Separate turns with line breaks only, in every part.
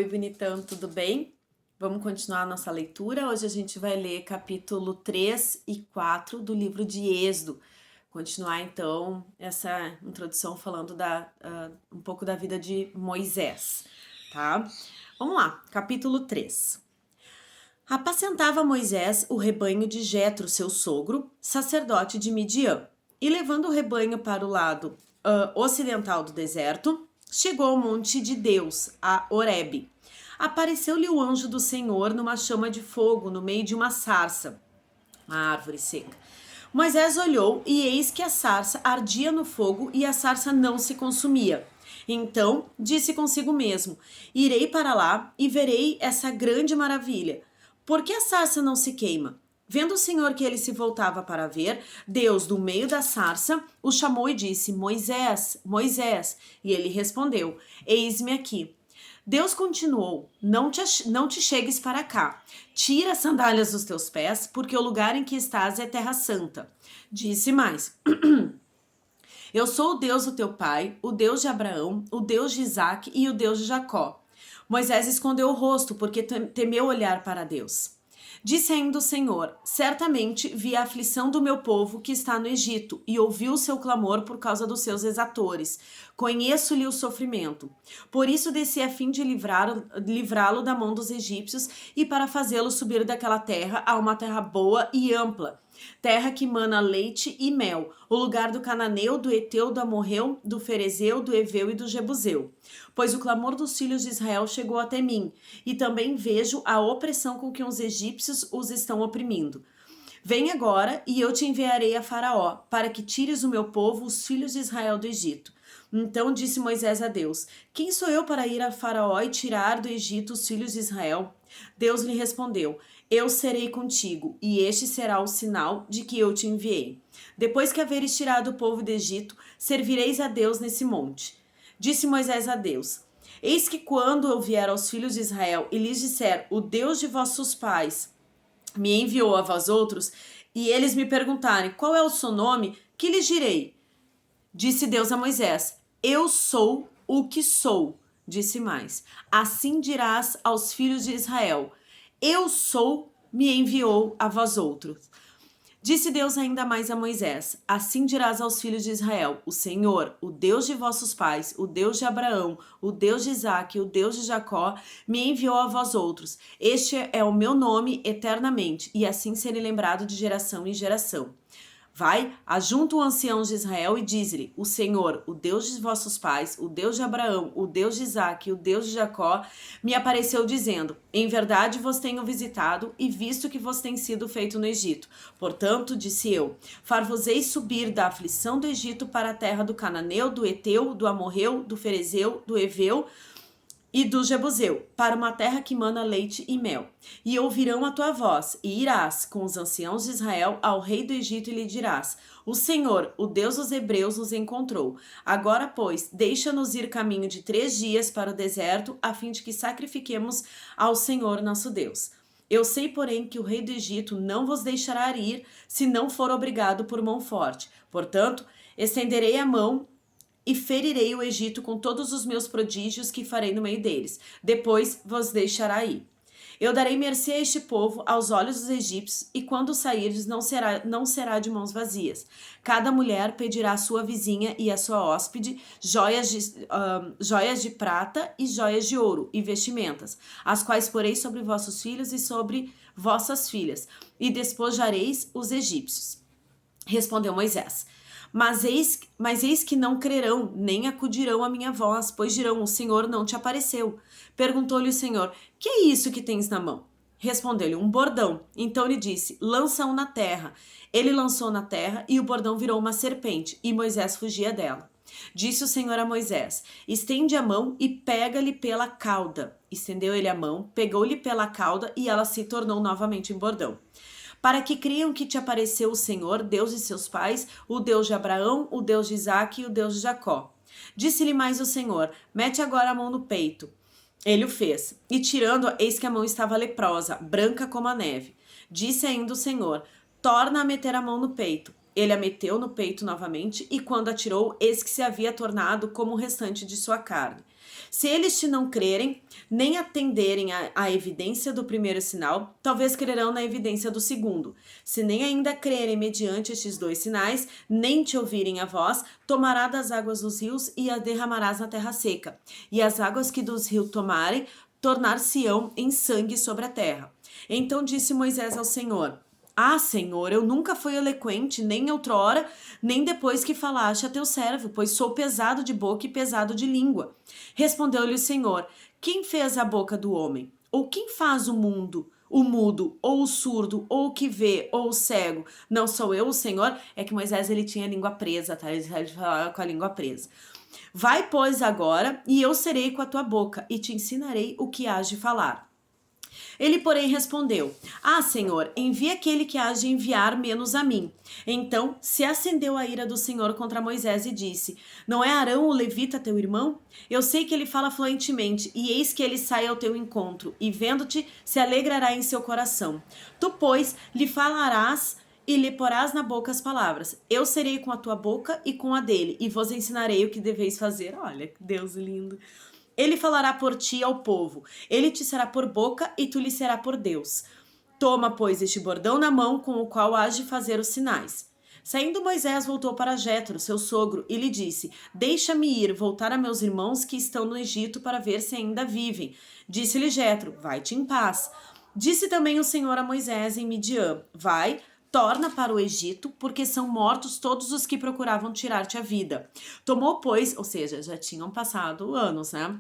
Oi, bonitão, tudo bem? Vamos continuar a nossa leitura. Hoje a gente vai ler capítulo 3 e 4 do livro de Êxodo. Continuar então essa introdução falando um pouco da vida de Moisés, tá? Vamos lá, capítulo 3. Apacentava Moisés o rebanho de Jetro, seu sogro, sacerdote de Midian, e levando o rebanho para o lado ocidental do deserto, chegou ao monte de Deus, a Horebe. Apareceu-lhe o anjo do Senhor numa chama de fogo no meio de uma sarça, uma árvore seca. Moisés olhou e eis que a sarça ardia no fogo e a sarça não se consumia. Então disse consigo mesmo: irei para lá e verei essa grande maravilha. Por que a sarça não se queima? Vendo o Senhor que ele se voltava para ver, Deus, do meio da sarça, o chamou e disse: Moisés, Moisés. E ele respondeu: eis-me aqui. Deus continuou: não te chegues para cá. Tira as sandálias dos teus pés, porque o lugar em que estás é terra santa. Disse mais: eu sou o Deus do teu pai, o Deus de Abraão, o Deus de Isaque e o Deus de Jacó. Moisés escondeu o rosto, porque temeu olhar para Deus. Disse ainda o Senhor: certamente vi a aflição do meu povo que está no Egito, e ouvi o seu clamor por causa dos seus exatores. Conheço-lhe o sofrimento. Por isso desci a fim de livrá-lo da mão dos egípcios e para fazê-lo subir daquela terra a uma terra boa e ampla, terra que mana leite e mel, o lugar do cananeu, do Eteu, do Amorreu, do Ferezeu, do Eveu e do Jebuseu. Pois o clamor dos filhos de Israel chegou até mim, e também vejo a opressão com que os egípcios os estão oprimindo. Vem agora, e eu te enviarei a Faraó, para que tires o meu povo, os filhos de Israel, do Egito. Então disse Moisés a Deus: quem sou eu para ir a Faraó e tirar do Egito os filhos de Israel? Deus lhe respondeu: eu serei contigo, e este será o sinal de que eu te enviei. Depois que haveres tirado o povo do Egito, servireis a Deus nesse monte. Disse Moisés a Deus: eis que quando eu vier aos filhos de Israel e lhes disser: o Deus de vossos pais me enviou a vós outros, e eles me perguntarem: qual é o seu nome? Que lhes direi? Disse Deus a Moisés: eu sou o que sou. Disse mais: assim dirás aos filhos de Israel: eu sou, me enviou a vós outros. Disse Deus ainda mais a Moisés: assim dirás aos filhos de Israel: o Senhor, o Deus de vossos pais, o Deus de Abraão, o Deus de Isaque, o Deus de Jacó, me enviou a vós outros. Este é o meu nome eternamente, e assim serei lembrado de geração em geração. Vai, ajunta o ancião de Israel e diz-lhe: o Senhor, o Deus de vossos pais, o Deus de Abraão, o Deus de Isaque, o Deus de Jacó, me apareceu dizendo: em verdade vos tenho visitado e visto que vos tem sido feito no Egito. Portanto, disse eu: far-vos-ei subir da aflição do Egito para a terra do Cananeu, do Eteu, do Amorreu, do Ferezeu, do Eveu e do Jebuseu, para uma terra que mana leite e mel. E ouvirão a tua voz, e irás com os anciãos de Israel ao rei do Egito e lhe dirás: o Senhor, o Deus dos hebreus, nos encontrou. Agora, pois, deixa-nos ir caminho de 3 dias para o deserto, a fim de que sacrifiquemos ao Senhor nosso Deus. Eu sei, porém, que o rei do Egito não vos deixará ir, se não for obrigado por mão forte. Portanto, estenderei a mão e ferirei o Egito com todos os meus prodígios que farei no meio deles. Depois vos deixará ir. Eu darei mercê a este povo aos olhos dos egípcios, e quando sairdes não será de mãos vazias. Cada mulher pedirá à sua vizinha e à sua hóspede joias de prata e joias de ouro e vestimentas, as quais porei sobre vossos filhos e sobre vossas filhas, e despojareis os egípcios. Respondeu Moisés: Mas eis que não crerão, nem acudirão à minha voz, pois dirão: o Senhor não te apareceu. Perguntou-lhe o Senhor: que é isso que tens na mão? Respondeu-lhe: um bordão. Então lhe disse: lança-o na terra. Ele lançou na terra, e o bordão virou uma serpente, e Moisés fugia dela. Disse o Senhor a Moisés: estende a mão e pega-lhe pela cauda. Estendeu ele a mão, pegou-lhe pela cauda, e ela se tornou novamente em bordão. Para que creiam que te apareceu o Senhor, Deus de seus pais, o Deus de Abraão, o Deus de Isaque e o Deus de Jacó. Disse-lhe mais o Senhor: mete agora a mão no peito. Ele o fez, e tirando-a, eis que a mão estava leprosa, branca como a neve. Disse ainda o Senhor: torna a meter a mão no peito. Ele a meteu no peito novamente, e quando atirou, eis que se havia tornado como o restante de sua carne. Se eles te não crerem, nem atenderem à evidência do primeiro sinal, talvez crerão na evidência do segundo. Se nem ainda crerem mediante estes 2 sinais, nem te ouvirem a voz, tomará das águas dos rios e a derramarás na terra seca. E as águas que dos rios tomarem, tornar-se-ão em sangue sobre a terra. Então disse Moisés ao Senhor: Ah, Senhor, eu nunca fui eloquente, nem outrora, nem depois que falaste a teu servo, pois sou pesado de boca e pesado de língua. Respondeu-lhe o Senhor: Quem fez a boca do homem? Ou quem faz o mundo? O mudo, ou o surdo, ou o que vê, ou o cego? Não sou eu, o Senhor? É que Moisés, ele tinha a língua presa, tá? Ele falava com a língua presa. Vai, pois, agora, e eu serei com a tua boca, e te ensinarei o que hás de falar. Ele, porém, respondeu: Ah, Senhor, envia aquele que hás de enviar menos a mim. Então se acendeu a ira do Senhor contra Moisés e disse: Não é Arão o levita teu irmão? Eu sei que ele fala fluentemente, e eis que ele sai ao teu encontro, e vendo-te, se alegrará em seu coração. Tu, pois, lhe falarás e lhe porás na boca as palavras. Eu serei com a tua boca e com a dele, e vos ensinarei o que deveis fazer. Olha, que Deus lindo. Ele falará por ti ao povo. Ele te será por boca e tu lhe será por Deus. Toma, pois, este bordão na mão com o qual hás de fazer os sinais. Saindo Moisés voltou para Jétro, seu sogro, e lhe disse: Deixa-me ir, voltar a meus irmãos que estão no Egito para ver se ainda vivem. Disse-lhe Jétro: Vai-te em paz. Disse também o Senhor a Moisés em Midian: Vai, torna para o Egito, porque são mortos todos os que procuravam tirar-te a vida. Tomou, pois, ou seja, já tinham passado anos, né?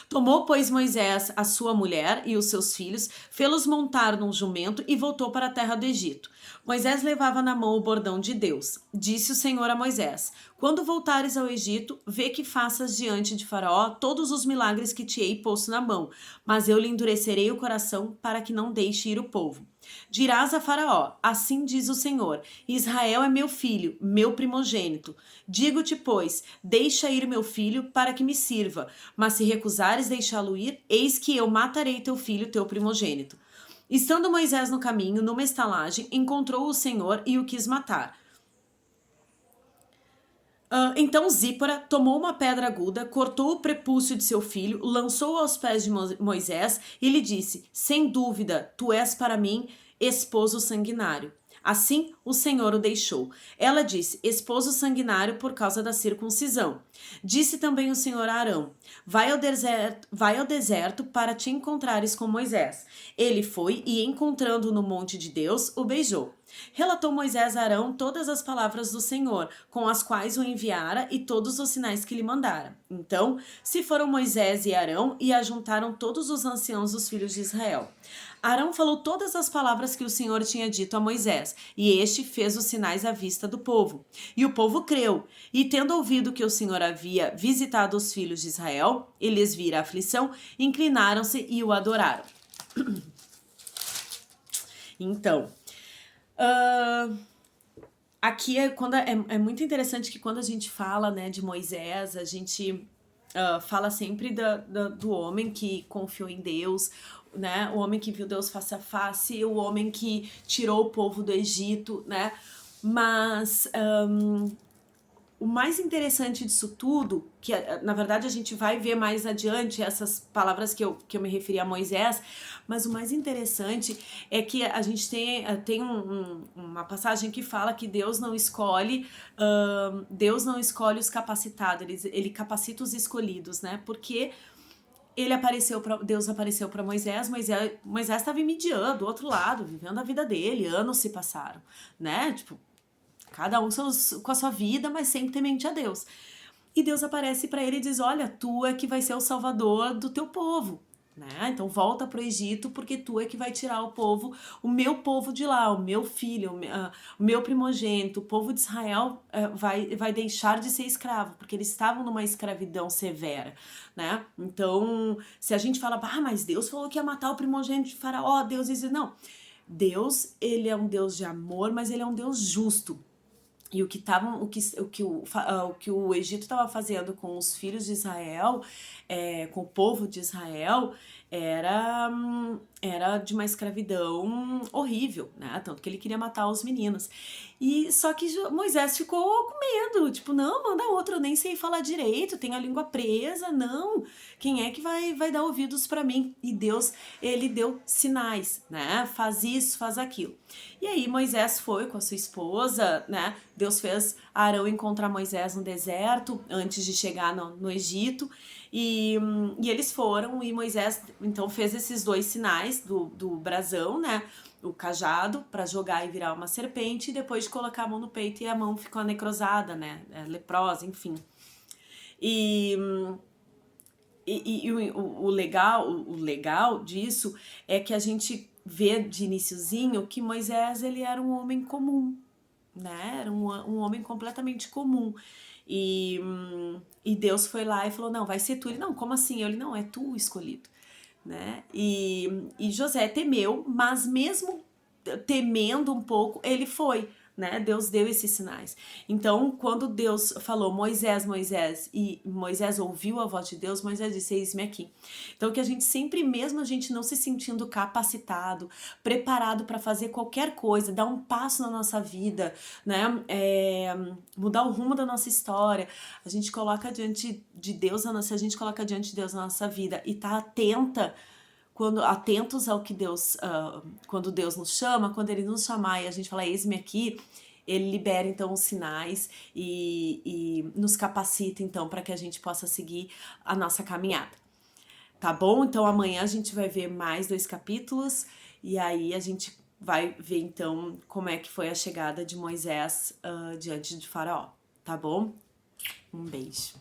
Tomou, pois, Moisés a sua mulher e os seus filhos, fê-los montar num jumento e voltou para a terra do Egito. Moisés levava na mão o bordão de Deus. Disse o Senhor a Moisés: Quando voltares ao Egito, vê que faças diante de Faraó todos os milagres que te hei posto na mão, mas eu lhe endurecerei o coração para que não deixe ir o povo. Dirás a Faraó: Assim diz o Senhor: Israel é meu filho, meu primogênito. Digo-te, pois, deixa ir meu filho para que me sirva. Mas se recusares deixá-lo ir, eis que eu matarei teu filho, teu primogênito. Estando Moisés no caminho, numa estalagem, encontrou o Senhor e o quis matar. Então Zípora tomou uma pedra aguda, cortou o prepúcio de seu filho, lançou-o aos pés de Moisés e lhe disse: Sem dúvida, tu és para mim esposo sanguinário. Assim o Senhor o deixou. Ela disse: Esposo sanguinário por causa da circuncisão. Disse também o Senhor a Arão: Vai ao deserto para te encontrares com Moisés. Ele foi e, encontrando-o no monte de Deus, o beijou. Relatou Moisés a Arão todas as palavras do Senhor, com as quais o enviara, e todos os sinais que lhe mandara. Então se foram Moisés e Arão e ajuntaram todos os anciãos dos filhos de Israel. Arão falou todas as palavras que o Senhor tinha dito a Moisés, e este fez os sinais à vista do povo. E o povo creu, e tendo ouvido que o Senhor havia visitado os filhos de Israel, e lhes vira a aflição, inclinaram-se e o adoraram. Então, aqui é muito interessante que quando a gente fala, né, de Moisés, a gente fala sempre do homem que confiou em Deus, né, o homem que viu Deus face a face, o homem que tirou o povo do Egito, né, mas o mais interessante disso tudo, que na verdade a gente vai ver mais adiante essas palavras que eu me referi a Moisés, mas o mais interessante é que a gente tem uma passagem que fala que Deus não escolhe os capacitados, ele capacita os escolhidos, né? Porque Deus apareceu para Moisés estava em Midian, do outro lado, vivendo a vida dele, anos se passaram, né? Tipo, cada um com a sua vida, mas sempre temente a Deus. E Deus aparece para ele e diz: Olha, tu é que vai ser o salvador do teu povo, né? Então volta para o Egito, porque tu é que vai tirar o meu povo de lá, o meu filho, o meu primogênito, o povo de Israel vai deixar de ser escravo, porque eles estavam numa escravidão severa, né? Então, se a gente fala: mas Deus falou que ia matar o primogênito de Faraó, Deus diz: não. Deus, ele é um Deus de amor, mas ele é um Deus justo. E o que o Egito estava fazendo com os filhos de Israel, com o povo de Israel, era de uma escravidão horrível, né? Tanto que ele queria matar os meninos. E só que Moisés ficou com medo, tipo, não, manda outro, eu nem sei falar direito, tenho a língua presa, não. Quem é que vai dar ouvidos para mim? E Deus, ele deu sinais, né? Faz isso, faz aquilo. E aí Moisés foi com a sua esposa, né? Deus fez Arão encontrar Moisés no deserto antes de chegar no Egito. E eles foram, e Moisés então fez esses 2 sinais do brasão, né? O cajado para jogar e virar uma serpente, e depois de colocar a mão no peito e a mão ficou necrosada, né? Leprosa, enfim. E o legal disso é que a gente vê de iniciozinho que Moisés, ele era um homem comum, né? Era um homem completamente comum. E Deus foi lá e falou, não, vai ser tu. Ele, não, como assim? Ele, não, é tu o escolhido, né? E José temeu, mas mesmo temendo um pouco, ele foi, né? Deus deu esses sinais. Então, quando Deus falou, Moisés, Moisés, e Moisés ouviu a voz de Deus, Moisés disse, eis-me aqui. Então, que a gente sempre, mesmo a gente não se sentindo capacitado, preparado para fazer qualquer coisa, dar um passo na nossa vida, né? Mudar o rumo da nossa história, a gente coloca diante de Deus, se a gente coloca diante de Deus na nossa vida e tá atentos ao que Deus, quando Deus nos chama, quando Ele nos chamar e a gente fala, eis-me aqui, Ele libera então os sinais e nos capacita então para que a gente possa seguir a nossa caminhada. Tá bom? Então amanhã a gente vai ver mais 2 capítulos e aí a gente vai ver então como é que foi a chegada de Moisés diante de Faraó. Tá bom? Um beijo.